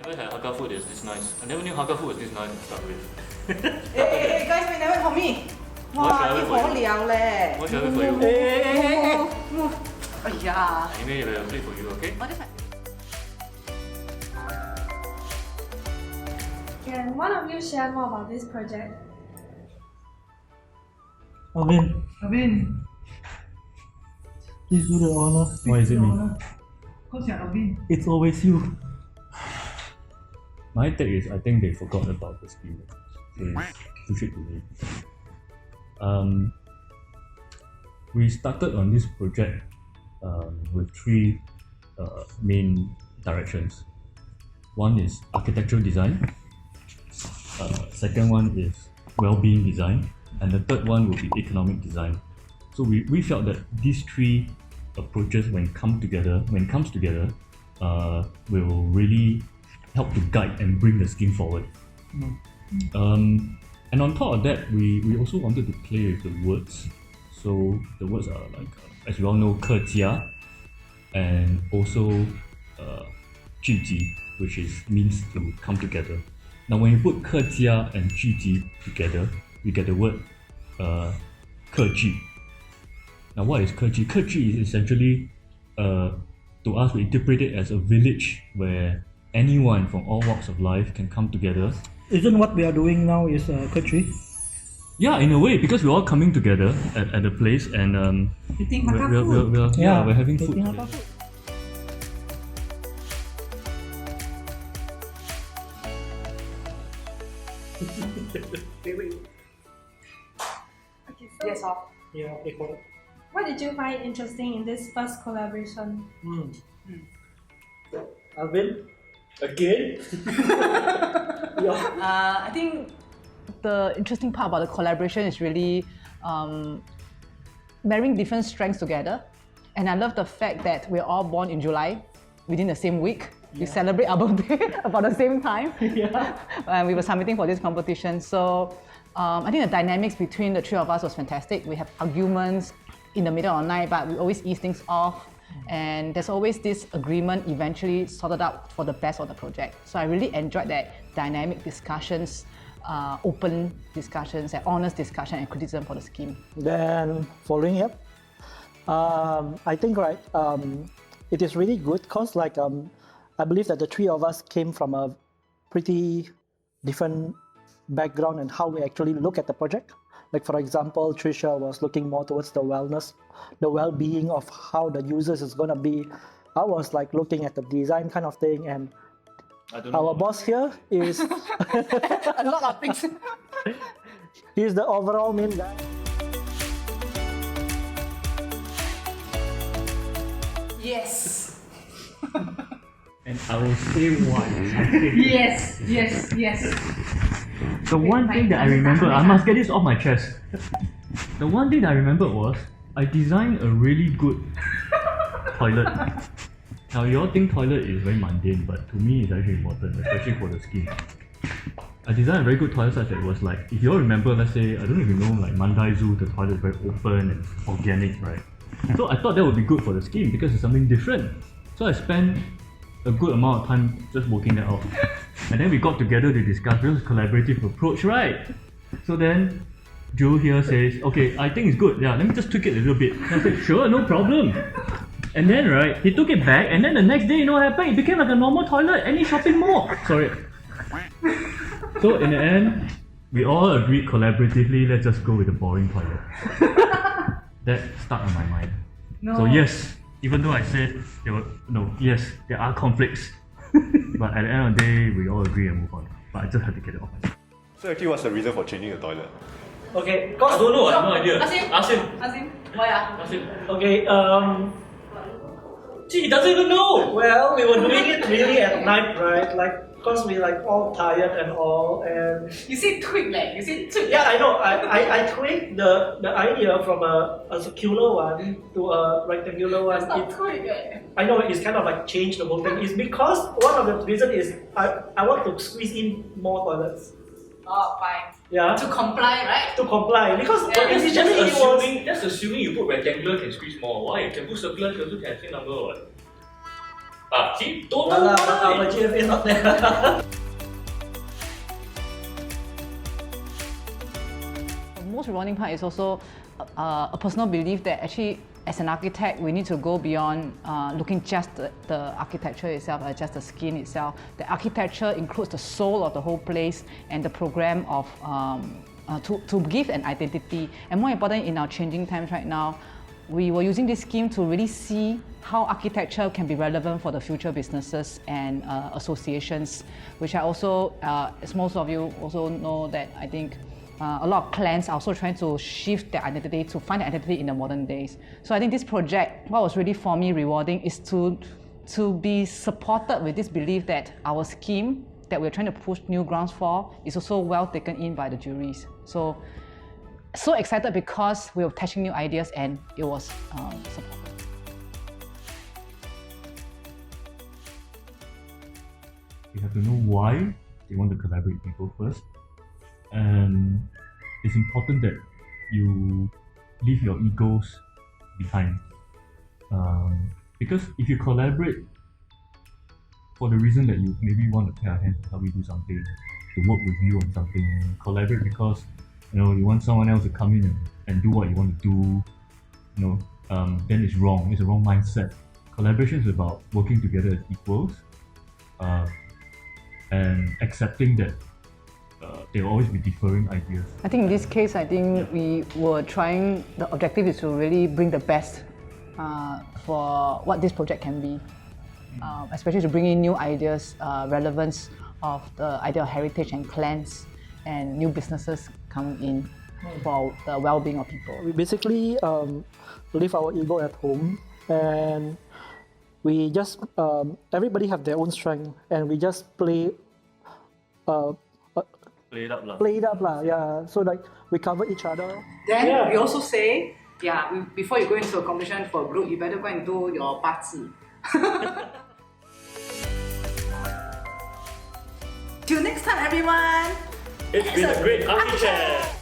Never had Hakka food that's this nice. I never knew Hakka food was this nice to start with. Hey, guys, wait, never for me. What shall I wait for you? What shall I wait for you? Anyway, I'll play for you, okay? Oh, that's fine. Can one of you share more about this project? Alvin, please do the honor. Why is it me? Because you're Alvin. It's always you. My take is I think they forgot about the scheme. So push it to me. We started on this project with three main directions. One is architectural design, second one is well-being design, and the third one will be economic design. So we felt that these three approaches, when it comes together, will really help to guide and bring the scheme forward. And on top of that, we also wanted to play with the words. So the words are like, as you all know, 客家, and also 聚集, which means to come together. Now when you put 客家 and 聚集 together, you get the word 客聚. Now what is 客聚? 客聚is essentially, to us, we interpret it as a village where anyone from all walks of life can come together. Isn't what we are doing now is country? Yeah, in a way, because we're all coming together at a place and Eating Hakka food. we're having food. Eating Hakka food. Wait. Okay, so Yes, off. Yeah, they call it. what did you find interesting in this first collaboration? Alvin, again? I think the interesting part about the collaboration is really marrying different strengths together. And I love the fact that we're all born in July, within the same week. We celebrate our birthday about the same time. And we were submitting for this competition. So I think the dynamics between the three of us was fantastic. We have arguments in the middle of the night, but we always ease things off. And there's always this agreement eventually sorted out for the best of the project. So I really enjoyed that dynamic discussions, open discussions, and honest discussion and criticism for the scheme. Then following up, I think it is really good because I believe that the three of us came from a pretty different background and how we actually look at the project. Like for example, Trecia was looking more towards the wellness, the well-being of how the users is gonna be. I was like looking at the design kind of thing, and our boss here is A lot of things. he's the overall main guy. Yes. And I will say why. Yes. The one thing that I remember, I must get this off my chest. The one thing that I remember was I designed a really good toilet. Now you all think toilet is very mundane, but to me it's actually important, especially for the scheme. I designed a very good toilet such that it was like, if you all remember, let's say, I don't know if you know, like Mandai Zoo, the toilet is very open and organic, right? So I thought that would be good for the scheme because it's something different. So I spent a good amount of time just working that out. And then we got together to discuss this collaborative approach, right? So then Joe here says, okay, I think it's good. Yeah, let me just tweak it a little bit. And I said, sure, no problem. And then, right, he took it back, and then the next day, you know what happened? It became like a normal toilet, any shopping mall. Sorry. So in the end, we all agreed collaboratively, let's just go with the boring toilet. That stuck on my mind. No. So yes, even though I said there are conflicts, but at the end of the day, we all agree and move on. But I just had to get it off my chest. So actually, what's the reason for changing the toilet? Okay, I don't know, I have no idea. Ask him. Why? Ask him. Okay, Gee, he doesn't even know! well, we were doing it really at night, right? Like, because we like all tired and all, and You said tweak, like you said tweak. yeah, I know. I tweaked the idea from a circular one to a rectangular one. That's not tweak, I know it's kind of like changed the whole thing. It's because one of the reason is I want to squeeze in more toilets. Oh, fine. Yeah. To comply, right? To comply, because Yeah, initially it was. That's assuming you put rectangular can squeeze more. Why? You can put circular, can also can same number or what? See, don't Well, know but our why. GFA is not there. The most rewarding part is also a personal belief that actually, as an architect, we need to go beyond looking just the architecture itself, just the skin itself. The architecture includes the soul of the whole place and the program of to give an identity. And more important, in our changing times right now, we were using this scheme to really see how architecture can be relevant for the future businesses and associations, which I also, as most of you also know, that I think a lot of clans are also trying to shift their identity to find their identity in the modern days. So I think this project, what was really for me rewarding is to be supported with this belief that our scheme that we're trying to push new grounds for is also well taken in by the juries. So excited because we were testing new ideas and it was supported. You have to know why they want to collaborate with people first. And it's important that you leave your egos behind. Because if you collaborate for the reason that you maybe want to pair hands to help you do something, to work with you on something, collaborate because you want someone else to come in and do what you want to do, then it's wrong. It's a wrong mindset. Collaboration is about working together as equals and accepting that there will always be differing ideas. I think in this case, we were trying, the objective is to really bring the best for what this project can be, especially to bring in new ideas, relevance of the idea of heritage and clans, and new businesses coming in for the well-being of people. We basically leave our ego at home, and we just everybody have their own strength, and we just play it up lah. Yeah. So like we cover each other. Then we also say, before you go into a competition for a group, you better go and do your 八字. Till next time, everyone. It's been a great ARCHI-CHAT.